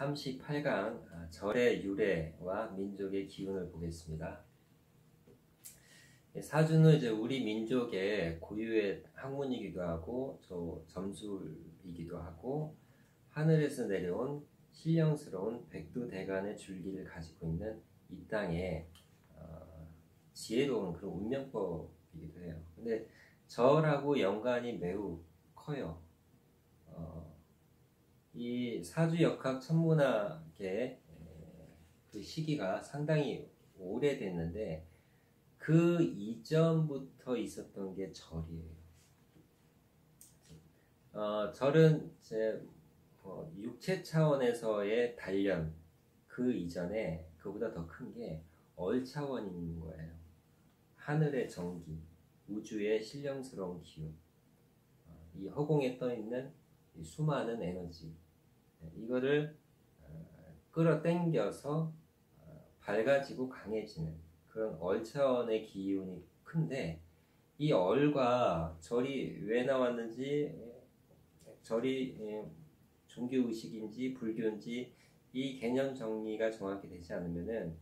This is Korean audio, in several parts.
38강 절의 유래와 민족의 기운을 보겠습니다. 사주는 이제 우리 민족의 고유의 학문이기도 하고 점술이기도 하고 하늘에서 내려온 신령스러운 백두대간의 줄기를 가지고 있는 이 땅에 지혜로운 그런 운명법이기도 해요. 근데 절하고 연관이 매우 커요. 이 사주역학 천문학의 그 시기가 상당히 오래됐는데 그 이전부터 있었던 게 절이에요. 절은 이제 육체 차원에서의 단련, 그 이전에 그보다 더 큰 게 얼 차원인 거예요. 하늘의 정기, 우주의 신령스러운 기운, 이 허공에 떠 있는 이 수많은 에너지, 이거를 끌어당겨서 밝아지고 강해지는 그런 얼 차원의 기운이 큰데, 이 얼과 절이 왜 나왔는지, 절이 종교의식인지 불교인지 이 개념 정리가 정확히 되지 않으면은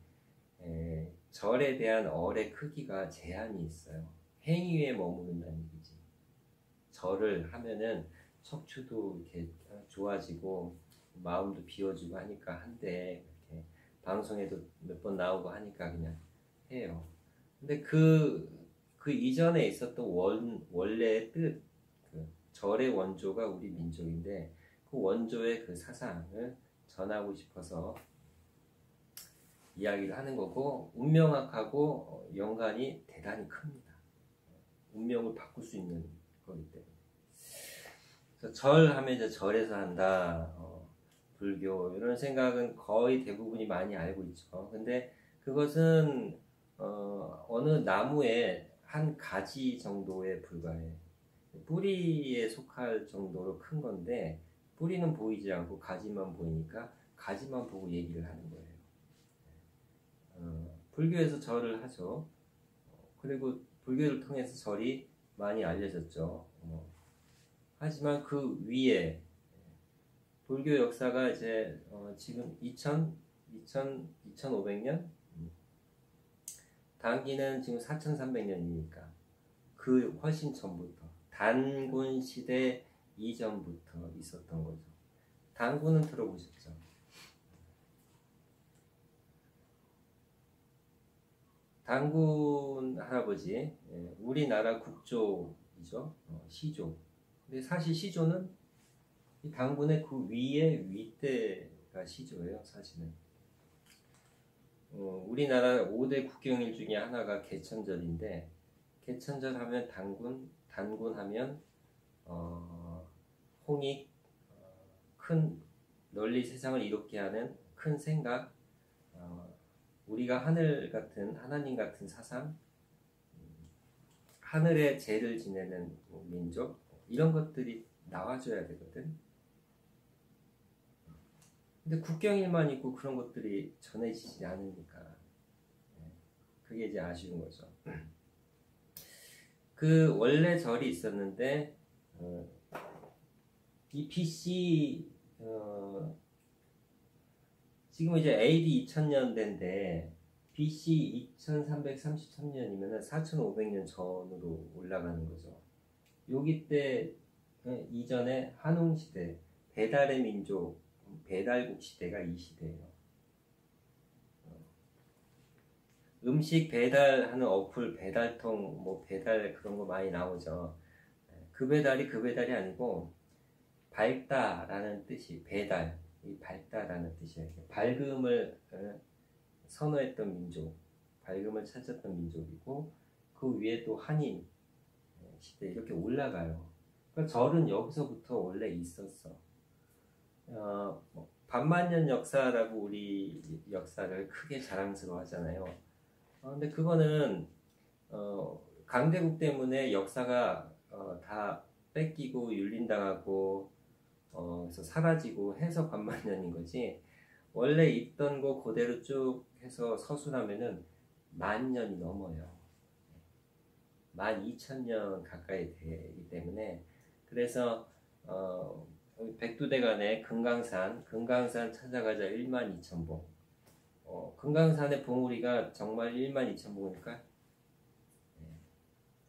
절에 대한 얼의 크기가 제한이 있어요. 행위에 머무른다는 얘기지. 절을 하면은 척추도 이렇게 좋아지고 마음도 비워지고 하니까 한데, 이렇게 방송에도 몇 번 나오고 하니까 그냥 해요. 근데 그 이전에 있었던 원래의 뜻, 그 절의 원조가 우리 민족인데 그 원조의 그 사상을 전하고 싶어서 이야기를 하는 거고, 운명학하고 연관이 대단히 큽니다. 운명을 바꿀 수 있는 거기 때문에. 그래서 절하면 이제 절에서 한다, 불교 이런 생각은 거의 대부분이 많이 알고 있죠. 근데 그것은 어느 나무의 한 가지 정도에 불과해. 뿌리에 속할 정도로 큰 건데, 뿌리는 보이지 않고 가지만 보이니까 가지만 보고 얘기를 하는 거예요. 불교에서 절을 하죠. 그리고 불교를 통해서 절이 많이 알려졌죠. 하지만 그 위에 불교 역사가 이제 지금 2500년? 단기는 지금 4300년이니까 그 훨씬 전부터, 단군 시대 이전부터 있었던 거죠. 단군은 들어보셨죠? 단군 할아버지, 우리나라 국조이죠. 시조. 근데 사실 시조는 이 단군의 그 위에 윗대가 시조예요, 사실은. 우리나라 5대 국경일 중에 하나가 개천절인데, 개천절 하면 단군 하면 홍익, 큰 널리 세상을 이롭게 하는 큰 생각, 우리가 하늘 같은, 하나님 같은 사상, 하늘의 제를 지내는 민족, 이런 것들이 나와줘야 되거든. 근데 국경일만 있고 그런 것들이 전해지지 않으니까 그게 이제 아쉬운 거죠. 그 원래 절이 있었는데 이 BC 지금 이제 AD 2000년대인데 BC 2333년이면 4500년 전으로 올라가는 거죠. 여기 때 이전에 한웅 시대, 배달의 민족, 배달국 시대가 이 시대예요. 음식 배달하는 어플, 배달통, 뭐 배달 그런 거 많이 나오죠. 그 배달이 아니고 밝다라는 뜻이, 배달, 이 밝다라는 뜻이에요. 밝음을 선호했던 민족, 밝음을 찾았던 민족이고, 그 위에 또 한인 시대 이렇게 올라가요. 그러니까 절은 여기서부터 원래 있었어. 반만년 역사라고 우리 역사를 크게 자랑스러워 하잖아요. 근데 그거는 강대국 때문에 역사가 다 뺏기고 율린당하고 그래서 사라지고 해서 반만년인 거지, 원래 있던 거 그대로 쭉 해서 서술하면은 10,000년이 넘어요. 12,000년 가까이 되기 때문에, 그래서 백두대간의 금강산 찾아가자 12,000봉. 금강산의 봉우리가 정말 12,000봉이니까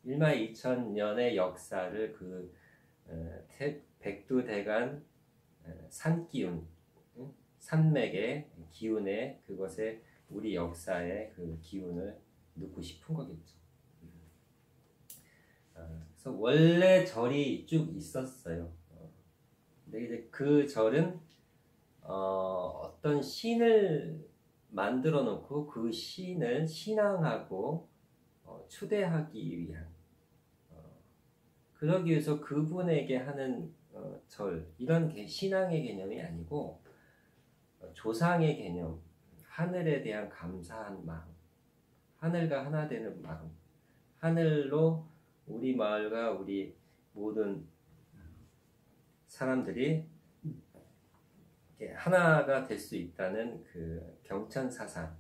12,000년의 역사를 그 백두대간 산기운, 산맥의 기운에 그것에 우리 역사의 그 기운을 넣고 싶은 거겠죠. 그래서 원래 절이 쭉 있었어요. 근데 이제 그 절은 어떤 신을 만들어 놓고 그 신을 신앙하고 추대하기 위한 그러기 위해서 그분에게 하는 절 이런 신앙의 개념이 아니고 조상의 개념, 하늘에 대한 감사한 마음, 하늘과 하나 되는 마음, 하늘로 우리 마을과 우리 모든 사람들이 하나가 될 수 있다는 그 경천사상,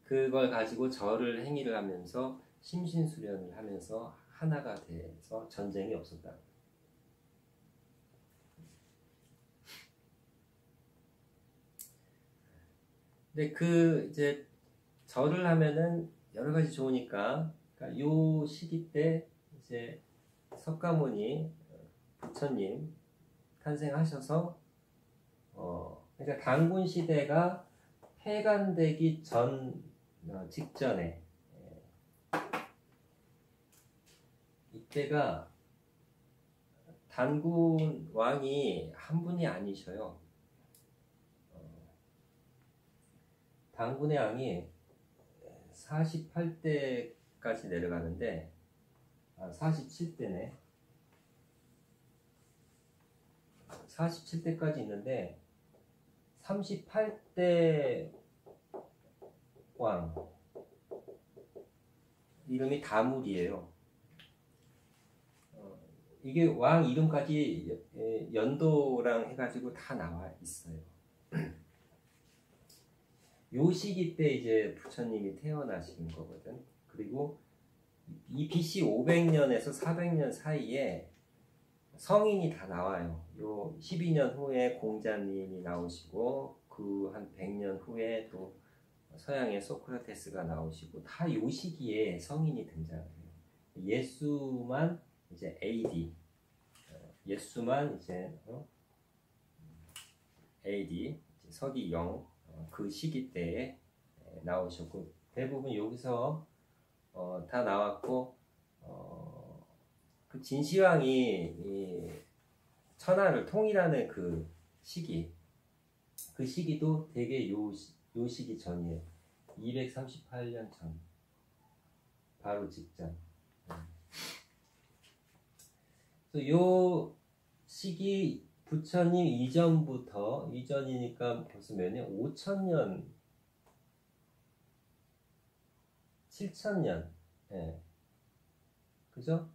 그걸 가지고 절을 행위를 하면서 심신수련을 하면서 하나가 돼서 전쟁이 없었다. 근데 그 이제 절을 하면은 여러 가지 좋으니까, 그러니까 요 시기 때 이제 석가모니 부처님 탄생하셔서 그러니까 단군 시대가 폐간되기 직전에 이때가 단군 왕이 한 분이 아니셔요. 단군의 왕이 48대까지 내려가는데 47대네. 47대까지 있는데 38대 왕 이름이 다물이에요. 이게 왕 이름까지 연도랑 해가지고 다 나와 있어요. 요 시기 때 이제 부처님이 태어나신 거거든. 그리고 이 BC 500년에서 400년 사이에 성인이 다 나와요. 요 12년 후에 공자님이 나오시고 그 한 100년 후에 또 서양의 소크라테스가 나오시고 다 요 시기에 성인이 등장해요. 예수만 이제 AD, 예수만 이제 AD 서기 0 그 시기 때에 나오셨고 대부분 여기서 다 나왔고 그 진시황이 이 천하를 통일하는 그 시기도 되게 요 시기 전이에요. 238년 전, 바로 직전. 그래서 요 시기 부처님 이전이니까 벌써 몇 년? 5,000년, 7,000년, 예. 그죠?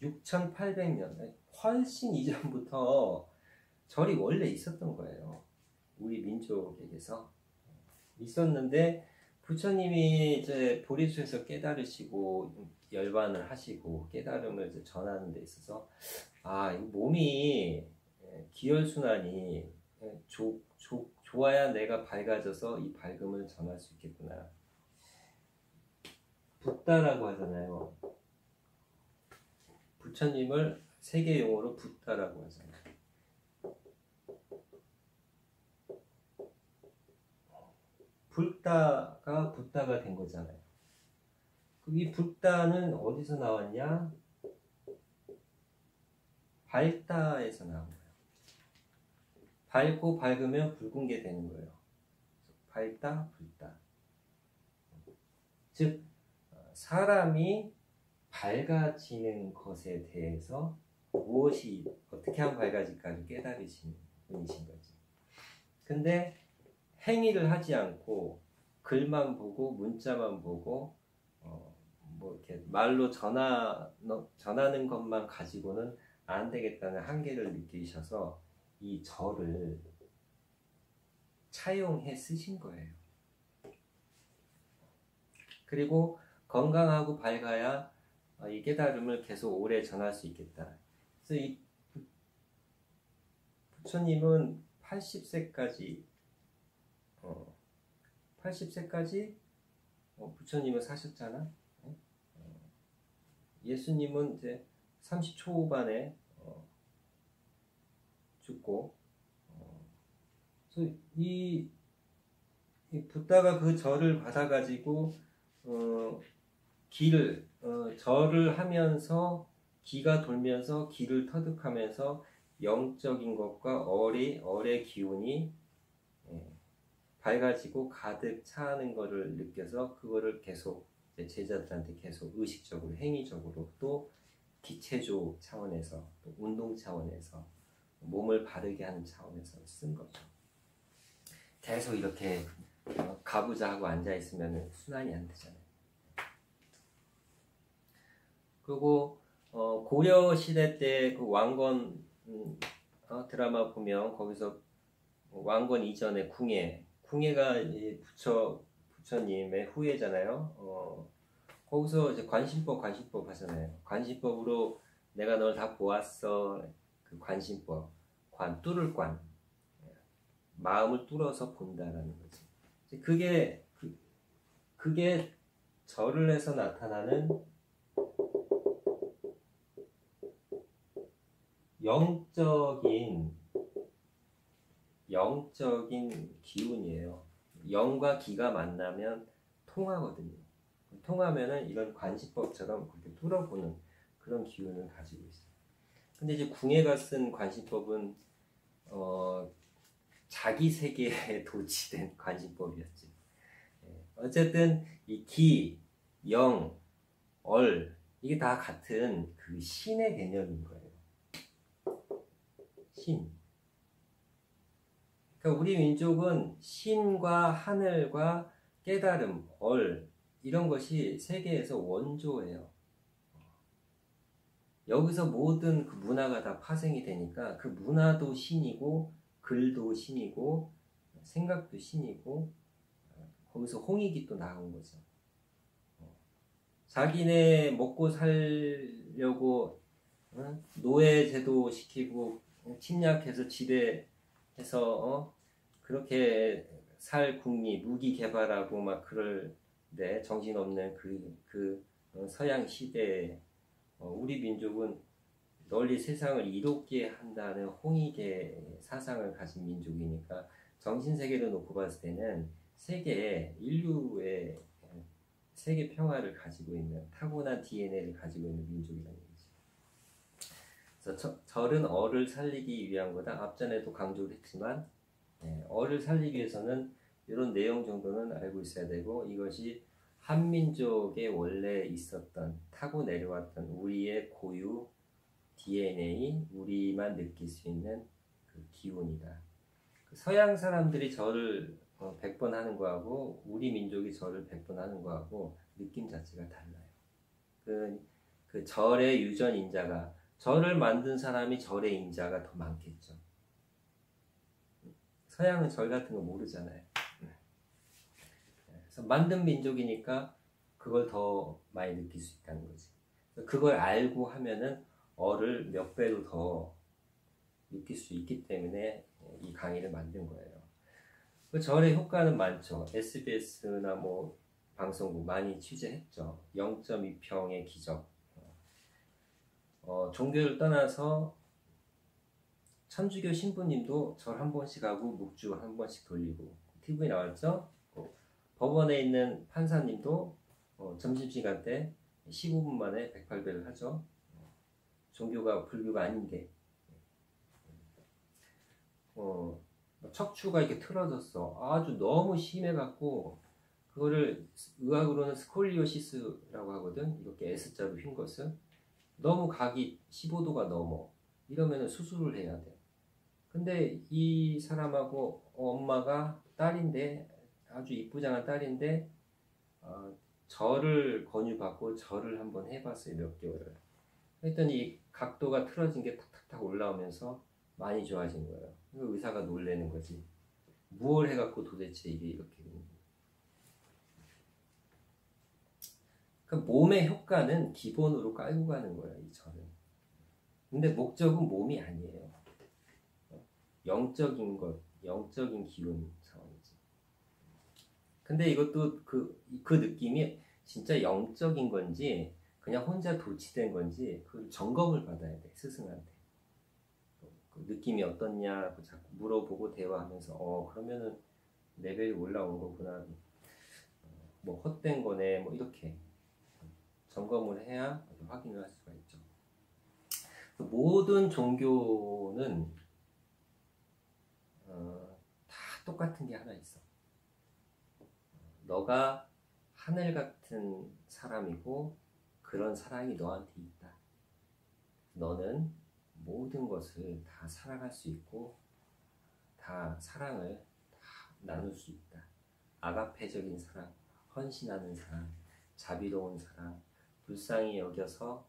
6,800년, 훨씬 이전부터 절이 원래 있었던 거예요. 우리 민족에게서 있었는데 부처님이 이제 보리수에서 깨달으시고 열반을 하시고 깨달음을 이제 전하는 데 있어서 이 몸이 기혈순환이 좋아야 내가 밝아져서 이 밝음을 전할 수 있겠구나. 붓다라고 하잖아요. 부처님을 세계 용어로 붓다라고 하잖아요. 불다가 붓다가 된 거잖아요. 이 붓다는 어디서 나왔냐? 밝다에서 나온 거예요. 밝고 밝으면 붉은 게 되는 거예요. 밝다, 붉다. 즉 사람이 밝아지는 것에 대해서 무엇이 어떻게 하면 밝아질까를 깨달으신 분이신 거지. 근데 행위를 하지 않고 글만 보고 문자만 보고 뭐 이렇게 말로 전하는 것만 가지고는 안 되겠다는 한계를 느끼셔서 이 절을 차용해 쓰신 거예요. 그리고 건강하고 밝아야 이 깨달음을 계속 오래 전할 수 있겠다. 그래서 이 부처님은 80세까지 80세까지 부처님은 사셨잖아. 예수님은 이제 30 초반에 죽고, 그래서 이 붓다가 그 절을 받아가지고 절을 하면서 기가 돌면서 기를 터득하면서 영적인 것과 얼의 기운이 밝아지고 가득 차는 것을 느껴서 그거를 계속 제자들한테 계속 의식적으로 행위적으로 또 기체조 차원에서 또 운동 차원에서 몸을 바르게 하는 차원에서 쓴 거죠. 계속 이렇게 가부좌 하고 앉아 있으면 순환이 안 되잖아요. 그리고 고려 시대 때 그 왕건 드라마 보면 거기서 왕건 이전에 궁예가 부처님의 후예잖아요. 거기서 이제 관심법 하잖아요. 관심법으로 내가 널 다 보았어. 그 관심법, 뚫을 관, 마음을 뚫어서 본다라는 거지. 그게 절을 해서 나타나는 영적인 기운이에요. 영과 기가 만나면 통하거든요. 통하면은 이런 관시법처럼 그렇게 뚫어보는 그런 기운을 가지고 있어요. 근데 이제 궁예가 쓴 관시법은 자기 세계에 도취된 관시법이었지. 어쨌든 이 기, 영, 얼 이게 다 같은 그 신의 개념인 거예요. 신. 그러니까 우리 민족은 신과 하늘과 깨달음, 이런 것이 세계에서 원조예요. 여기서 모든 그 문화가 다 파생이 되니까 그 문화도 신이고 글도 신이고 생각도 신이고 거기서 홍익이 또 나온 거죠. 자기네 먹고 살려고 노예제도 시키고 침략해서 지배해서 그렇게 살 궁리 무기 개발하고 막 그럴때 정신없는 그 서양 시대에 우리 민족은 널리 세상을 이롭게 한다는 홍익의 사상을 가진 민족이니까 정신세계를 놓고 봤을 때는 인류의 세계 평화를 가지고 있는 타고난 DNA를 가지고 있는 민족이라는 얘기죠. 그래서 절은 얼을 살리기 위한 거다. 앞전에도 강조를 했지만 얼을 살리기 위해서는 이런 내용 정도는 알고 있어야 되고 이것이 한민족의 원래 있었던 타고 내려왔던 우리의 고유 DNA, 우리만 느낄 수 있는 그 기운이다. 서양 사람들이 절을 100번 하는 거하고 우리 민족이 절을 100번 하는 거하고 느낌 자체가 달라요. 그 절의 유전 인자가 절을 만든 사람이 절의 인자가 더 많겠죠. 서양은 절 같은 거 모르잖아요. 그래서 만든 민족이니까 그걸 더 많이 느낄 수 있다는 거지. 그걸 알고 하면은 얼을 몇 배로 더 느낄 수 있기 때문에 이 강의를 만든 거예요. 그 절의 효과는 많죠. SBS나 뭐 방송국 많이 취재했죠. 0.2평의 기적. 종교를 떠나서 천주교 신부님도 절 한 번씩 하고 묵주 한 번씩 돌리고 TV에 나왔죠. 법원에 있는 판사님도 점심시간 때 15분 만에 108배를 하죠. 종교가 불교가 아닌데 척추가 이렇게 틀어졌어. 아주 너무 심해갖고 그거를 의학으로는 스콜리오시스라고 하거든. 이렇게 S자로 휜 것은 너무 각이 15도가 넘어. 이러면 수술을 해야 돼. 근데 이 사람하고 엄마가 딸인데 아주 이쁘장한 딸인데 절을 권유받고 절을 한번 해봤어요. 몇 개월을. 했더니 각도가 틀어진 게 탁탁탁 올라오면서 많이 좋아진 거예요. 의사가 놀라는 거지. 무엇을 해갖고 도대체 이게 이렇게 되는 거예요. 그 몸의 효과는 기본으로 깔고 가는 거예요. 이 절은. 근데 목적은 몸이 아니에요. 영적인 것, 영적인 기운 차원이지. 근데 이것도 그 느낌이 진짜 영적인 건지 그냥 혼자 도취된 건지 그 점검을 받아야 돼, 스승한테. 그 느낌이 어떻냐고 자꾸 물어보고 대화하면서 그러면은 레벨이 올라온 거구나. 뭐 헛된 거네, 뭐 이렇게 점검을 해야 확인을 할 수가 있죠. 모든 종교는 다 똑같은 게 하나 있어. 너가 하늘 같은 사람이고 그런 사랑이 너한테 있다. 너는 모든 것을 다 사랑할 수 있고 다 사랑을 다 나눌 수 있다. 아가페적인 사랑, 헌신하는 사랑, 자비로운 사랑, 불쌍히 여겨서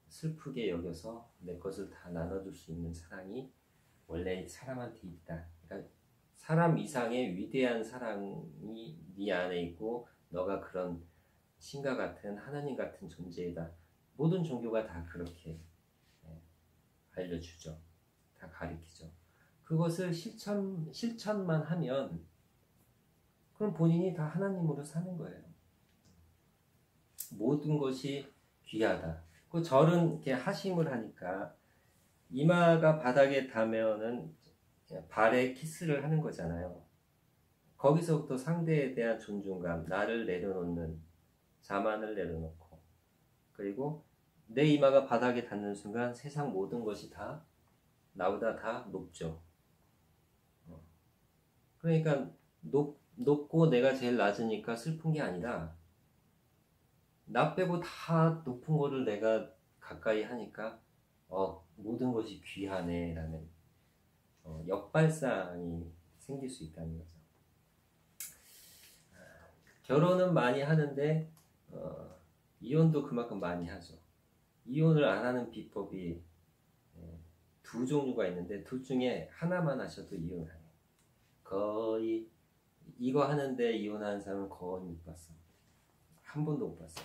슬프게 여겨서 내 것을 다 나눠줄 수 있는 사랑이 원래 사람한테 있다. 그러니까 사람 이상의 위대한 사랑이 네 안에 있고 너가 그런 신과 같은 하나님 같은 존재이다. 모든 종교가 다 그렇게 알려주죠. 다 가르치죠. 그것을 실천만 하면 그럼 본인이 다 하나님으로 사는 거예요. 모든 것이 귀하다. 그 절은 이렇게 하심을 하니까 이마가 바닥에 닿으면은 발에 키스를 하는 거잖아요. 거기서부터 상대에 대한 존중감, 나를 내려놓는, 자만을 내려놓고, 그리고 내 이마가 바닥에 닿는 순간 세상 모든 것이 다 나보다 다 높죠. 그러니까 높고 내가 제일 낮으니까 슬픈 게 아니라 나 빼고 다 높은 거를 내가 가까이 하니까 모든 것이 귀하네 라는 역발상이 생길 수 있다는 거죠. 결혼은 많이 하는데 이혼도 그만큼 많이 하죠. 이혼을 안 하는 비법이 두 종류가 있는데 둘 중에 하나만 하셔도 이혼해요. 거의 이거 하는데 이혼하는 사람은 거의 못 봤어. 한 번도 못 봤어.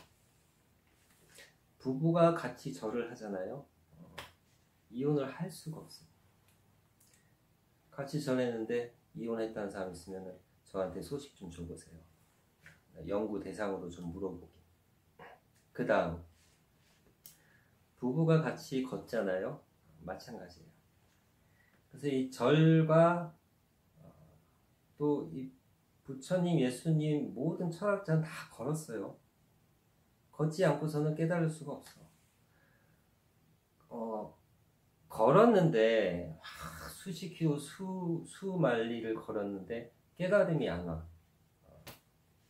부부가 같이 절을 하잖아요. 이혼을 할 수가 없어. 같이 절했는데 이혼했다는 사람 있으면 저한테 소식 좀 줘보세요. 연구 대상으로 좀 물어보게. 그 다음 부부가 같이 걷잖아요. 마찬가지예요. 그래서 이 절과 또 이 부처님, 예수님 모든 철학자는 다 걸었어요. 걷지 않고서는 깨달을 수가 없어. 걸었는데 수십 킬로 수만리를 걸었는데 깨달음이 안 와.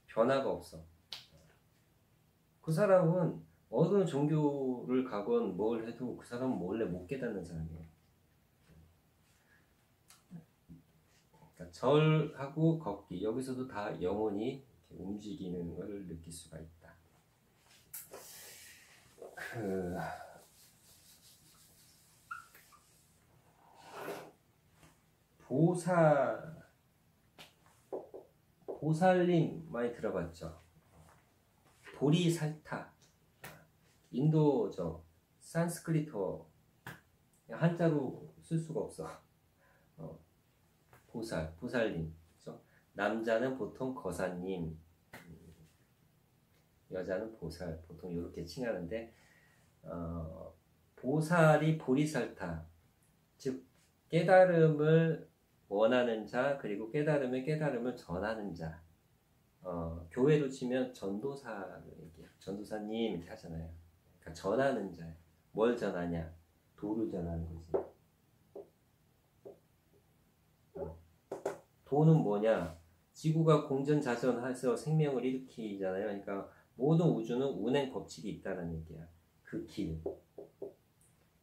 변화가 없어. 그 사람은 어느 종교를 가건 뭘 해도 그 사람은 원래 못 깨닫는 사람이에요. 그러니까 절하고 걷기 여기서도 다 영혼이 움직이는 것을 느낄 수가 있다. 보살님 많이 들어봤죠? 보리살타, 인도죠. 산스크리트어 한자로 쓸 수가 없어. 보살님. 그렇죠? 남자는 보통 거사님, 여자는 보살, 보통 이렇게 칭하는데 보살이 보리살타, 즉 깨달음을 원하는 자, 그리고 깨달음을 전하는 자. 교회로 치면 전도사를 얘기해요. 전도사님 이렇게 하잖아요. 그러니까 전하는 자. 뭘 전하냐? 도를 전하는 거지. 도는 뭐냐? 지구가 공전자전해서 생명을 일으키잖아요. 그러니까 모든 우주는 운행 법칙이 있다는 얘기야. 그 길.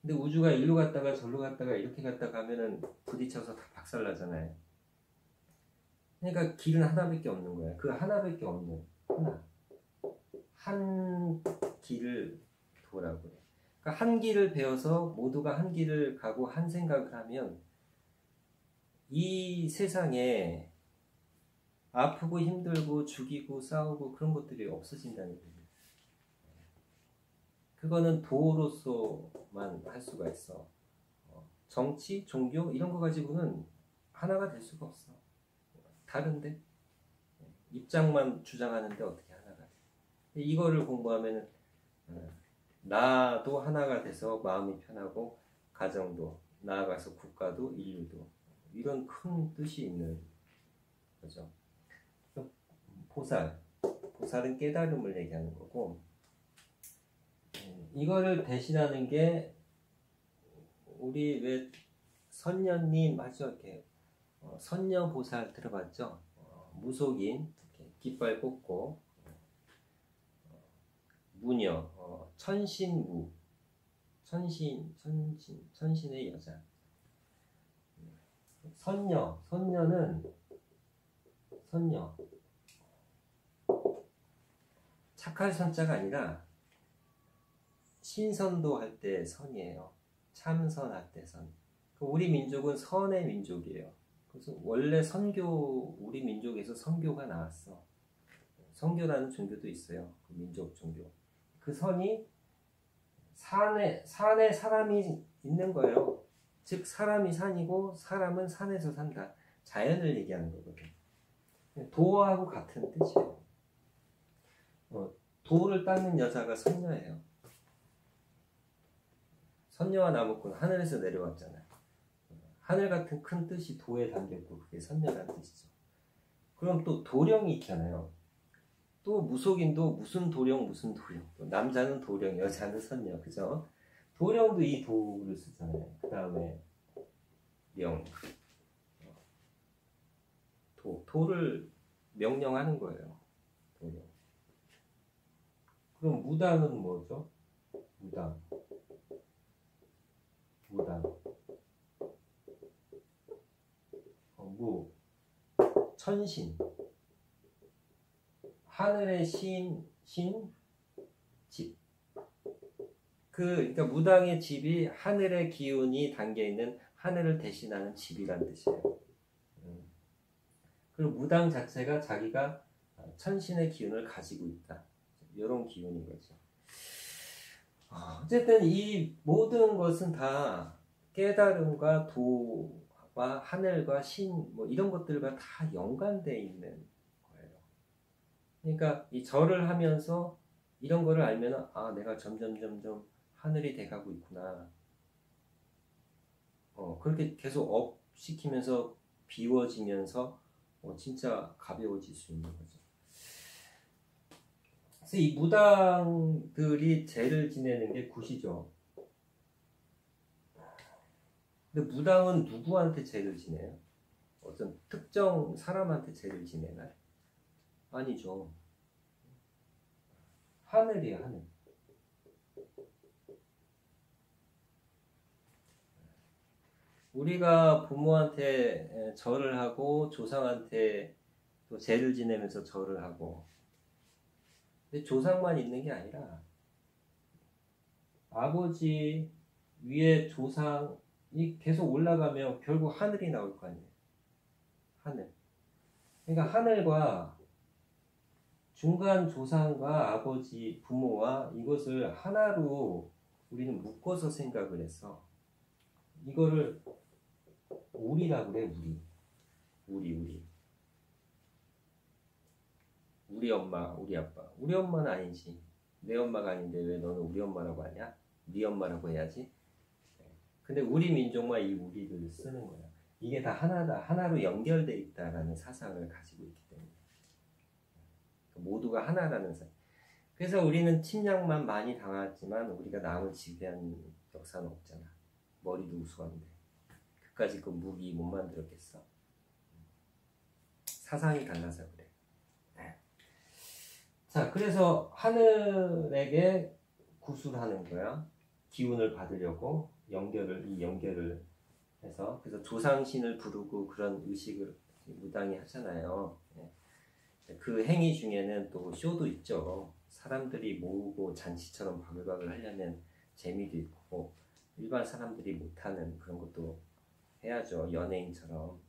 근데 우주가 일로 갔다가 절로 갔다가 이렇게 갔다가 하면은 부딪혀서 다 박살나잖아요. 그러니까 길은 하나밖에 없는 거야. 그 하나밖에 없는 한 길을 도라고 해. 그러니까 한 길을 배워서 모두가 한 길을 가고 한 생각을 하면 이 세상에 아프고 힘들고 죽이고 싸우고 그런 것들이 없어진다는 거예요. 그거는 도로서만 할 수가 있어. 정치, 종교 이런 거 가지고는 하나가 될 수가 없어. 다른데 입장만 주장하는데 어떻게 하나가 돼? 이거를 공부하면 나도 하나가 돼서 마음이 편하고 가정도 나아가서 국가도 인류도 이런 큰 뜻이 있는 거죠. 보살은 깨달음을 얘기하는 거고 이거를 대신하는 게 우리 왜 선녀님 하죠? 이렇게 선녀보살 들어봤죠? 무속인 이렇게 깃발 꽂고 무녀 천신무 천신의 여자 선녀는 선녀 착할 선자가 아니라 신선도 할 때 선이에요. 참선할 때 선. 우리 민족은 선의 민족이에요. 그래서 원래 선교 우리 민족에서 선교가 나왔어. 선교라는 종교도 있어요. 그 민족 종교. 그 선이 산에 사람이 있는 거예요. 즉 사람이 산이고 사람은 산에서 산다. 자연을 얘기하는 거거든. 도하고 같은 뜻이에요. 도를 닦는 여자가 선녀예요. 선녀와 나무꾼 하늘에서 내려왔잖아요. 하늘 같은 큰 뜻이 도에 담겼고 그게 선녀라는 뜻이죠. 그럼 또 도령이 있잖아요. 또 무속인도 무슨 도령 또 남자는 도령 여자는 선녀 그죠? 도령도 이 도를 쓰잖아요. 그 다음에 명 도를 명령하는 거예요. 도령. 그럼 무당은 뭐죠? 무당 무 천신 하늘의 신 집. 그러니까 무당의 집이 하늘의 기운이 담겨 있는 하늘을 대신하는 집이란 뜻이에요. 그리고 무당 자체가 자기가 천신의 기운을 가지고 있다. 이런 기운인 거죠. 어쨌든 이 모든 것은 다 깨달음과 도와 하늘과 신 뭐 이런 것들과 다 연관되어 있는 거예요. 그러니까 이 절을 하면서 이런 거를 알면 내가 점점 하늘이 돼가고 있구나. 그렇게 계속 업 시키면서 비워지면서 진짜 가벼워질 수 있는 거죠. 그래서 이 무당들이 제를 지내는 게 굿이죠. 근데 무당은 누구한테 제를 지내요? 어떤 특정 사람한테 제를 지내나요? 아니죠. 하늘이에요, 하늘. 우리가 부모한테 절을 하고 조상한테 또 제를 지내면서 절을 하고 근데 조상만 있는 게 아니라 아버지 위에 조상이 계속 올라가면 결국 하늘이 나올 거 아니에요. 하늘. 그러니까 하늘과 중간 조상과 아버지, 부모와 이것을 하나로 우리는 묶어서 생각을 해서 이거를 우리라고 그래. 우리 엄마, 우리 아빠. 우리 엄마는 아니지. 내 엄마가 아닌데 왜 너는 우리 엄마라고 하냐? 네 엄마라고 해야지. 근데 우리 민족만 이 우리를 쓰는 거야. 이게 다 하나다. 하나로 연결되어 있다라는 사상을 가지고 있기 때문에. 모두가 하나라는 사상. 그래서 우리는 침략만 많이 당했지만 우리가 남을 지배한 역사는 없잖아. 머리도 우스웠는데. 그까짓 그 무기 못 만들었겠어. 사상이 달라서 그래. 자, 그래서 하늘에게 구술하는 거야. 기운을 받으려고 연결을 해서 그래서 조상신을 부르고 그런 의식을 무당이 하잖아요. 그 행위 중에는 또 쇼도 있죠. 사람들이 모으고 잔치처럼 바글바글 하려면 재미도 있고 일반 사람들이 못하는 그런 것도 해야죠. 연예인처럼.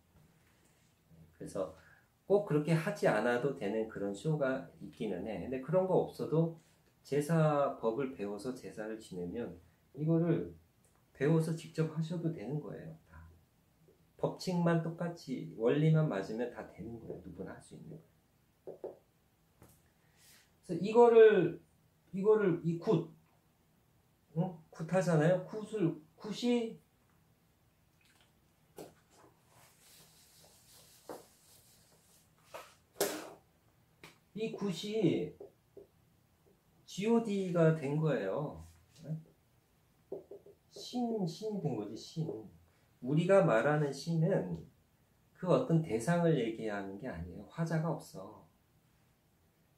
그래서 꼭 그렇게 하지 않아도 되는 그런 쇼가 있기는 해. 근데 그런 거 없어도 제사법을 배워서 제사를 지내면 이거를 배워서 직접 하셔도 되는 거예요. 다. 법칙만 똑같이 원리만 맞으면 다 되는 거예요. 누구나 할 수 있는 거예요. 그래서 이 굿, 응? 굿 하잖아요. 굿이 이 굿이 god가 된 거예요. 신이 된 거지, 신. 우리가 말하는 신은 그 어떤 대상을 얘기하는 게 아니에요. 화자가 없어.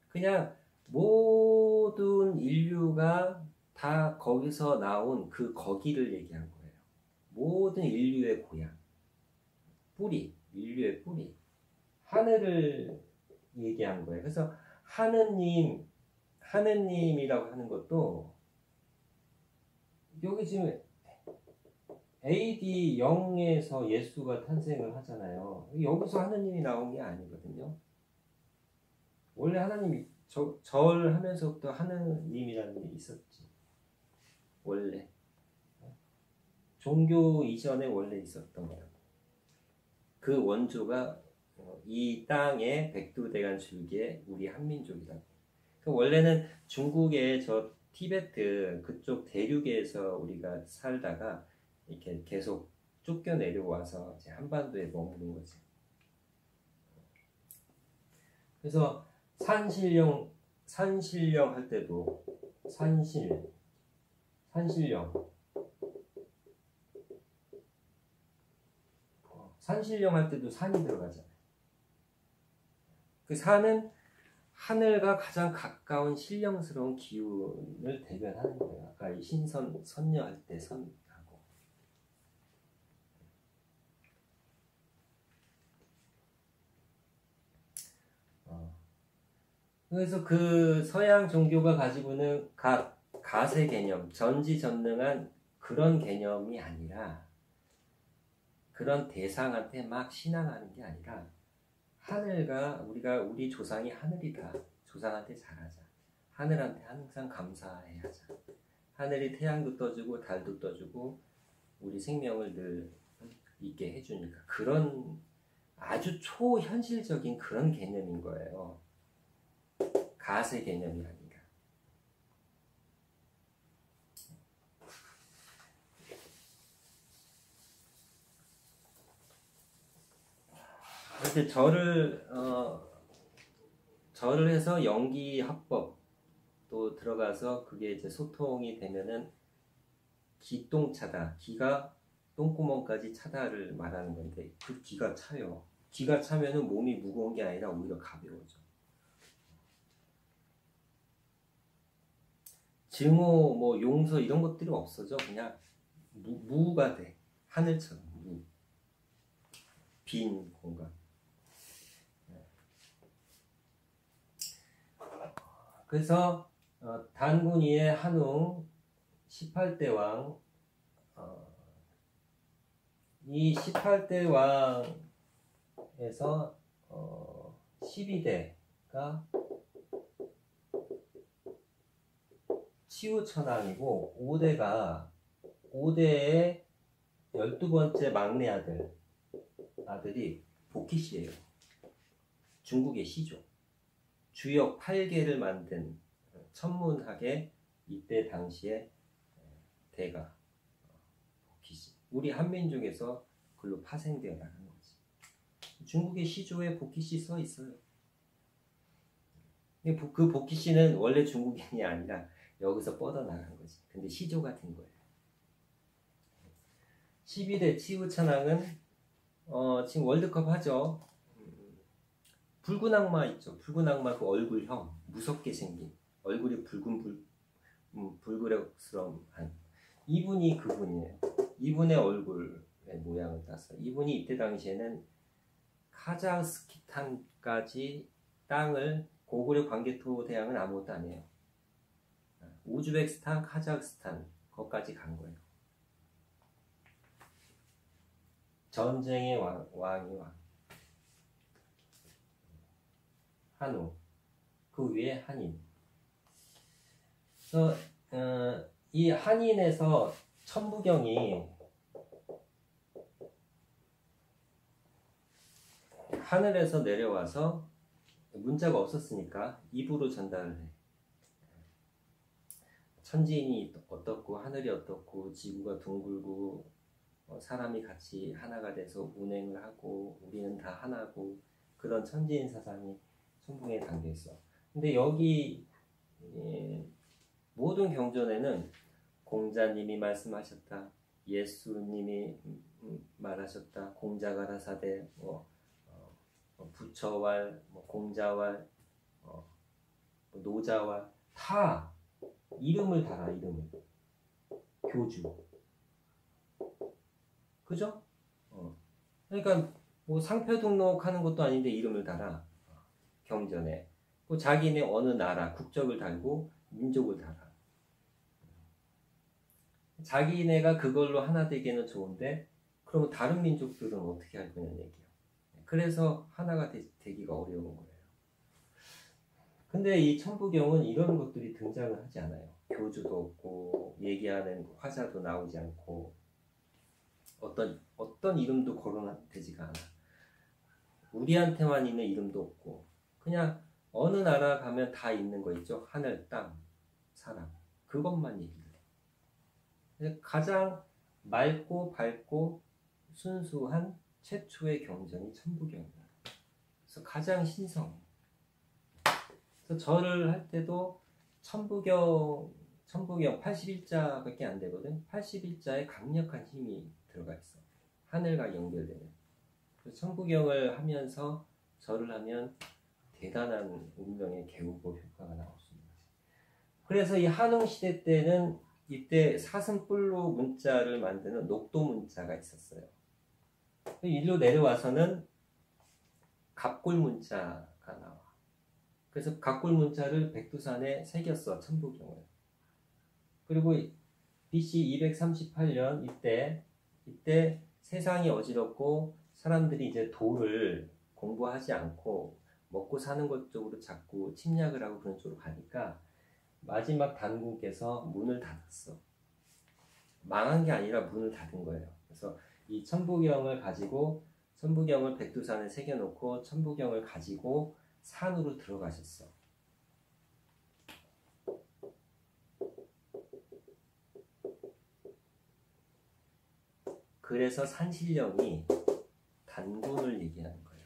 그냥 모든 인류가 다 거기서 나온 그 거기를 얘기한 거예요. 모든 인류의 고향. 뿌리, 인류의 뿌리. 하늘을 얘기한 거예요. 그래서 하느님이라고 하는 것도 여기 지금 AD 0에서 예수가 탄생을 하잖아요. 여기서 하느님이 나온 게 아니거든요. 원래 하나님이 절하면서부터 하느님이라는 게 있었지. 원래. 종교 이전에 원래 있었던 거예요. 그 원조가 이 땅의 백두대간 줄기에 우리 한민족이다. 원래는 중국의 저 티베트 그쪽 대륙에서 우리가 살다가 이렇게 계속 쫓겨 내려와서 이제 한반도에 머무는 거지. 그래서 산신령 할 때도 산신령 할 때도 산이 들어가잖아요. 그 산은 하늘과 가장 가까운 신령스러운 기운을 대변하는 거예요. 아까 이 선녀 할 때 선하고. 그래서 그 서양 종교가 가지고는 가세 개념, 전지전능한 그런 개념이 아니라 그런 대상한테 막 신앙하는 게 아니라 하늘과 우리 조상이 하늘이다. 조상한테 잘하자. 하늘한테 항상 감사해야 하자. 하늘이 태양도 떠주고 달도 떠주고 우리 생명을 늘 있게 해주니까 그런 아주 초현실적인 그런 개념인 거예요. 가세 개념이 아니라. 이렇게 절을 해서 연기 합법도 들어가서 그게 이제 소통이 되면은 기똥차다. 기가 똥구멍까지 차다를 말하는 건데 그 기가 차요. 기가 차면은 몸이 무거운 게 아니라 오히려 가벼워져. 증오, 뭐 용서 이런 것들이 없어져. 그냥 무가 돼. 하늘처럼 무. 빈 공간. 그래서 단군이의 한웅 18대 왕, 이 18대 왕에서 12대가 치우천왕이고 5대의 12번째 막내 아들이 보키시예요. 중국의 시조. 주역 8개를 만든 천문학의 이때 당시에 대가 보키시. 우리 한민족에서 글로 파생되어 나가는 거지. 중국의 시조에 보키시 써 있어요. 그 보키시는 원래 중국인이 아니라 여기서 뻗어나간 거지. 근데 시조가 된 거예요. 12대 치우천왕은 지금 월드컵 하죠. 붉은 악마 있죠. 붉은 악마 그 얼굴형 무섭게 생긴 얼굴이 불그레스러운 이분이 그분이에요. 이분의 얼굴의 모양을 땄어요. 이분이 이때 당시에는 카자흐스탄까지 땅을 고구려 광개토 대왕은 아무것도 아니에요. 우즈베키스탄, 카자흐스탄 거기까지 간 거예요. 전쟁의 왕이 왕. 한우. 그 위에 한인. 그래서 이 한인에서 천부경이 하늘에서 내려와서 문자가 없었으니까 입으로 전달을 해. 천지인이 어떻고 하늘이 어떻고 지구가 둥글고 사람이 같이 하나가 돼서 운행을 하고 우리는 다 하나고 그런 천지인 사상이 천부경에 담겨 있어. 근데 여기 모든 경전에는 공자님이 말씀하셨다, 예수님이 말하셨다, 공자가라사대, 부처왈, 공자왈, 노자왈 다 이름을 달아. 이름을 교주, 그죠? 그러니까 뭐 상표 등록하는 것도 아닌데 이름을 달아. 경전에 자기네 어느 나라 국적을 달고 민족을 달아. 자기네가 그걸로 하나 되기는 좋은데 그러면 다른 민족들은 어떻게 할 거냐는 얘기예요. 그래서 하나가 되기가 어려운 거예요. 근데 이 천부경은 이런 것들이 등장을 하지 않아요. 교주도 없고 얘기하는 화자도 나오지 않고 어떤 이름도 거론되지가 않아. 우리한테만 있는 이름도 없고 그냥 어느 나라 가면 다 있는 거 있죠. 하늘, 땅, 사람, 그것만 얘기를 해. 가장 맑고 밝고 순수한 최초의 경전이 천부경이다. 그래서 가장 신성해. 그래서 절을 할 때도 천부경 81자밖에 안 되거든. 81자에 강력한 힘이 들어가 있어. 하늘과 연결되는. 그래서 천부경을 하면서 절을 하면 대단한 운명의 개우보 효과가 나올 수 있는 거지. 그래서 이 한웅 시대 때는 이때 사슴뿔로 문자를 만드는 녹도 문자가 있었어요. 일로 내려와서는 갑골 문자가 나와. 그래서 갑골 문자를 백두산에 새겼어, 천부경을. 그리고 BC 238년 이때 세상이 어지럽고 사람들이 이제 도를 공부하지 않고 먹고 사는 것 쪽으로 자꾸 침략을 하고 그런 쪽으로 가니까 마지막 단군께서 문을 닫았어. 망한 게 아니라 문을 닫은 거예요. 그래서 이 천부경을 백두산에 새겨놓고 천부경을 가지고 산으로 들어가셨어. 그래서 산신령이 단군을 얘기하는 거예요.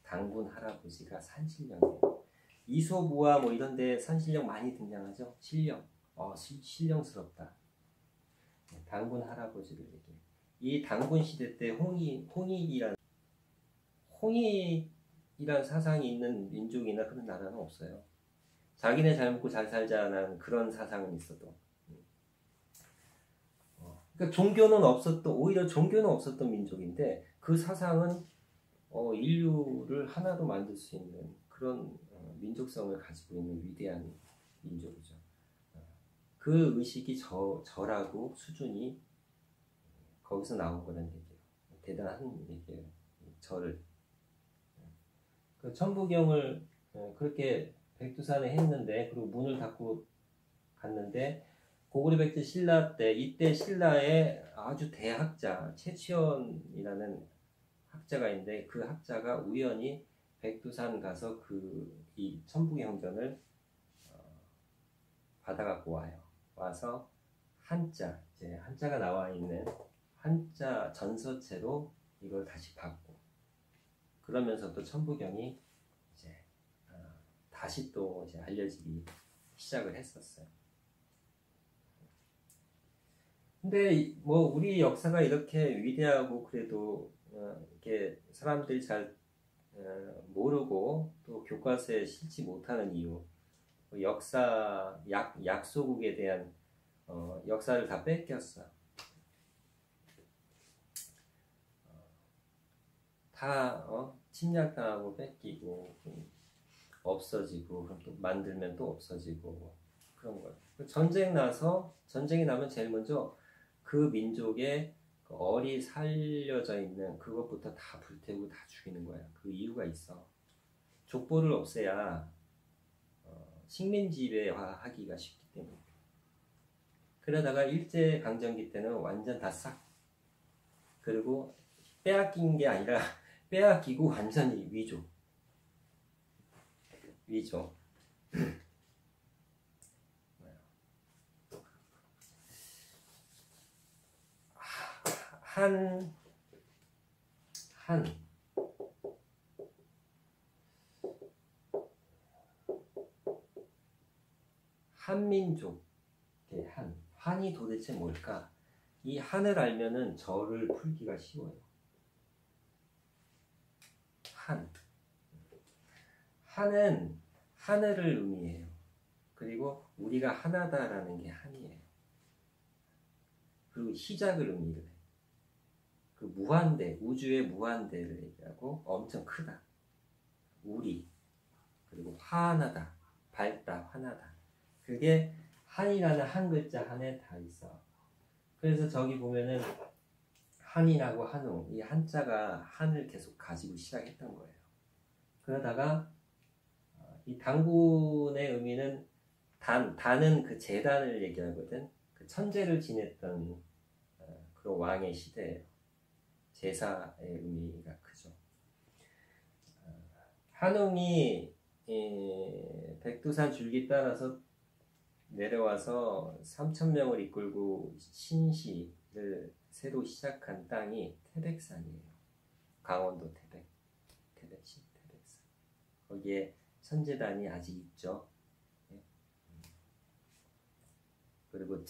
단군 할아버지가 산신령이에요. 이소부와 뭐 이런데 산신령 많이 등장하죠. 신령, 신령스럽다. 단군 할아버지를 얘기해요. 이 단군 시대 때 홍익이란 사상이 있는 민족이나 그런 나라는 없어요. 자기네 잘 먹고 잘 살자는 그런 사상은 있어도. 그러니까 오히려 종교는 없었던 민족인데 그 사상은 인류를 하나로 만들 수 있는 그런 민족성을 가지고 있는 위대한 민족이죠. 그 의식이 절하고 수준이 거기서 나온 거라는 얘기예요. 대단한 얘기예요. 절을. 그 천부경을 그렇게 백두산에 했는데, 그리고 문을 닫고 갔는데, 고구려 백제 신라 때, 이때 신라의 아주 대학자 최치원이라는 학자가 있는데, 그 학자가 우연히 백두산 가서 이 천부경전을 받아갖고 와요. 와서 한자가 나와 있는 한자 전서체로 이걸 다시 받고, 그러면서 또 천부경이 이제 다시 또 이제 알려지기 시작을 했었어요. 근데 뭐 우리 역사가 이렇게 위대하고 그래도 이렇게 사람들이 잘 모르고 또 교과서에 실지 못하는 이유, 약소국에 대한 역사를 다 뺏겼어. 다 침략당하고 뺏기고 없어지고, 그럼 또 만들면 또 없어지고 그런 거예요. 전쟁이 나면 제일 먼저 그 민족의 얼이 살려져 있는 그것부터 다 불태우고 다 죽이는 거야. 그 이유가 있어. 족보를 없애야 식민지배화하기가 쉽기 때문에. 그러다가 일제강점기 때는 완전 다 싹, 그리고 빼앗긴 게 아니라 빼앗기고 완전히 위조. 한 한민족의 한이 도대체 뭘까? 이 한을 알면은 절을 풀기가 쉬워요. 한은 하늘을 의미해요. 그리고 우리가 하나다라는 게 한이에요. 그리고 시작을 의미를 해요. 그 무한대, 우주의 무한대를 얘기하고 엄청 크다. 우리, 그리고 화하다, 밝다, 환하다. 그게 한이라는 한 글자 한에 다 있어. 그래서 저기 보면은 한이라고 한웅, 이 한자가 한을 계속 가지고 시작했던 거예요. 그러다가 이 단군의 의미는 단은 그 제단을 얘기하거든. 그 천재를 지냈던 그런 왕의 시대예요. 제사의 의미가 크죠. 한웅이 백두산 줄기 따라서 내려와서 3,000명을 이끌고 신시를 새로 시작한 땅이 태백산이에요. 강원도 태백시 태백산. 거기에 천재단이 아직 있죠. 그리고